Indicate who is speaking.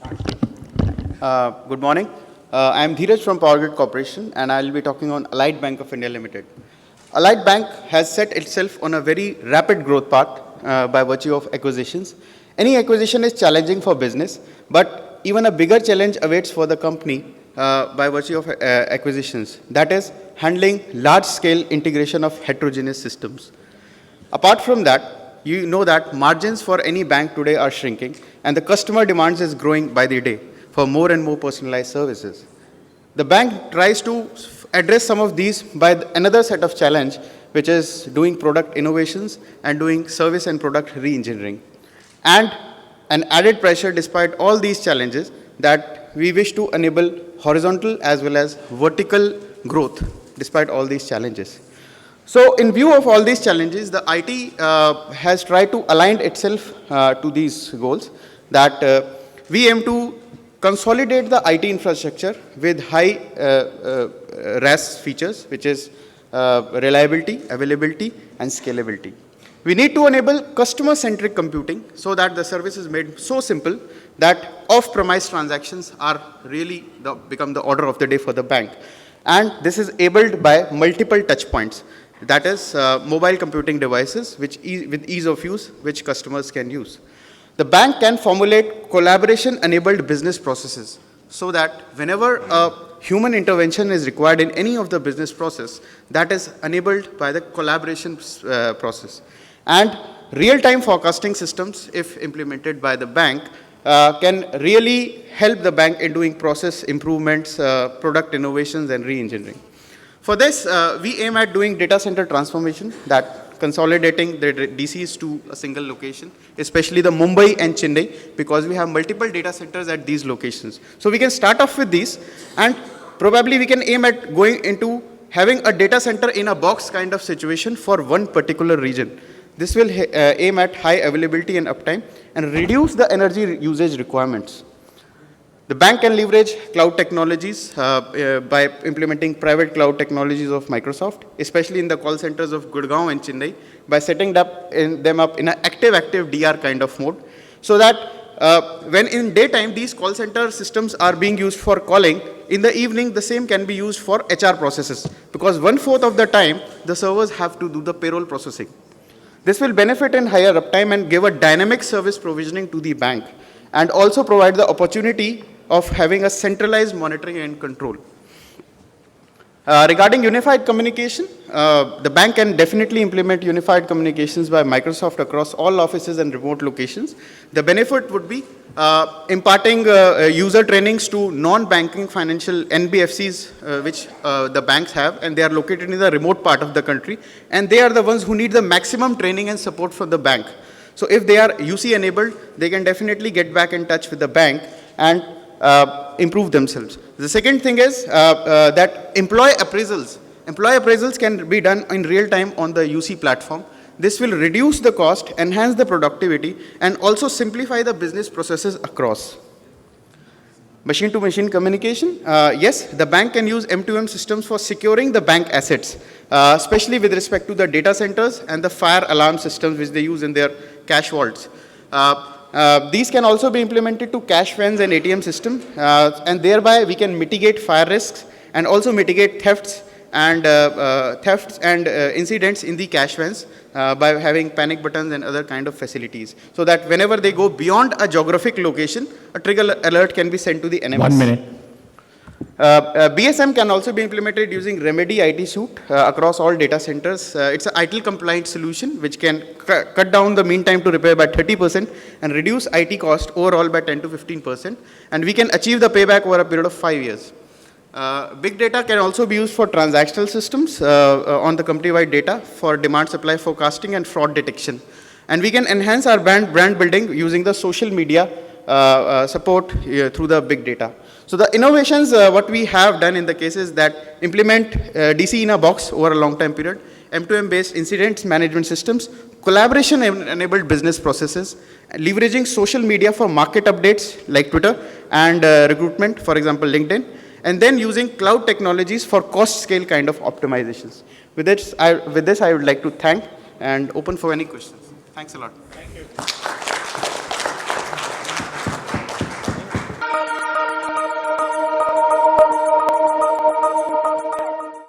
Speaker 1: Good morning. I am Dheeraj from Powergrid Corporation, and I will be talking on Allied Bank of India Limited. Allied Bank has set itself on a very rapid growth path by virtue of acquisitions. Any acquisition is challenging for business, but even a bigger challenge awaits for the company by virtue of acquisitions. That is handling large-scale integration of heterogeneous systems. Apart from that, you know that margins for any bank today are shrinking, and the customer demands is growing by the day for more and more personalized services. The bank tries to address some of these by another set of challenge, which is doing product innovations and doing service and product re-engineering. And an added pressure despite all these challenges that we wish to enable horizontal as well as vertical growth despite all these challenges. So in view of all these challenges, the IT has tried to align itself to these goals that we aim to consolidate the IT infrastructure with high RAS features, which is reliability, availability, and scalability. We need to enable customer-centric computing so that the service is made so simple that off-premise transactions are really become the order of the day for the bank. And this is enabled by multiple touch points. That is mobile computing devices with ease of use, which customers can use. The bank can formulate collaboration-enabled business processes so that whenever a human intervention is required in any of the business process, that is enabled by the collaboration process. And real-time forecasting systems, if implemented by the bank, can really help the bank in doing process improvements, product innovations, and re-engineering. For this, we aim at doing data center transformation, that consolidating the DCs to a single location, especially the Mumbai and Chennai, because we have multiple data centers at these locations. So we can start off with these, and probably we can aim at going into having a data center in a box kind of situation for one particular region. This will aim at high availability and uptime and reduce the energy usage requirements. The bank can leverage cloud technologies by implementing private cloud technologies of Microsoft, especially in the call centers of Gurgaon and Chennai, by setting them up in an active DR kind of mode, so that when in daytime these call center systems are being used for calling, in the evening the same can be used for HR processes, because 1/4 of the time the servers have to do the payroll processing. This will benefit in higher uptime and give a dynamic service provisioning to the bank, and also provide the opportunity of having a centralized monitoring and control. Regarding unified communication, the bank can definitely implement unified communications by Microsoft across all offices and remote locations. The benefit would be imparting user trainings to non-banking financial NBFCs, which the banks have, and they are located in the remote part of the country, and they are the ones who need the maximum training and support from the bank. So if they are UC enabled, they can definitely get back in touch with the bank and improve themselves. The second thing is that employee appraisals can be done in real time on the UC platform. This will reduce the cost, enhance the productivity, and also simplify the business processes across. Machine-to-machine communication. Yes, the bank can use M2M systems for securing the bank assets, especially with respect to the data centers and the fire alarm systems which they use in their cash vaults. These can also be implemented to cash vans and ATM system, and thereby we can mitigate fire risks and also mitigate thefts and incidents in the cash vans by having panic buttons and other kind of facilities, so that whenever they go beyond a geographic location, a trigger alert can be sent to the NMS.
Speaker 2: 1 minute.
Speaker 1: BSM can also be implemented using Remedy IT suite across all data centers. It's an ITIL compliant solution which can cut down the mean time to repair by 30% and reduce IT cost overall by 10 to 15%. And we can achieve the payback over a period of 5 years. Big data can also be used for transactional systems on the company-wide data for demand supply forecasting and fraud detection. And we can enhance our brand building using the social media support through the big data. So the innovations, what we have done in the case is that implement DC in a box over a long time period, M2M based incident management systems, collaboration enabled business processes, leveraging social media for market updates like Twitter and recruitment, for example, LinkedIn, and then using cloud technologies for cost scale kind of optimizations. With this, I would like to thank and open for any questions. Thanks a lot.
Speaker 2: Thank you.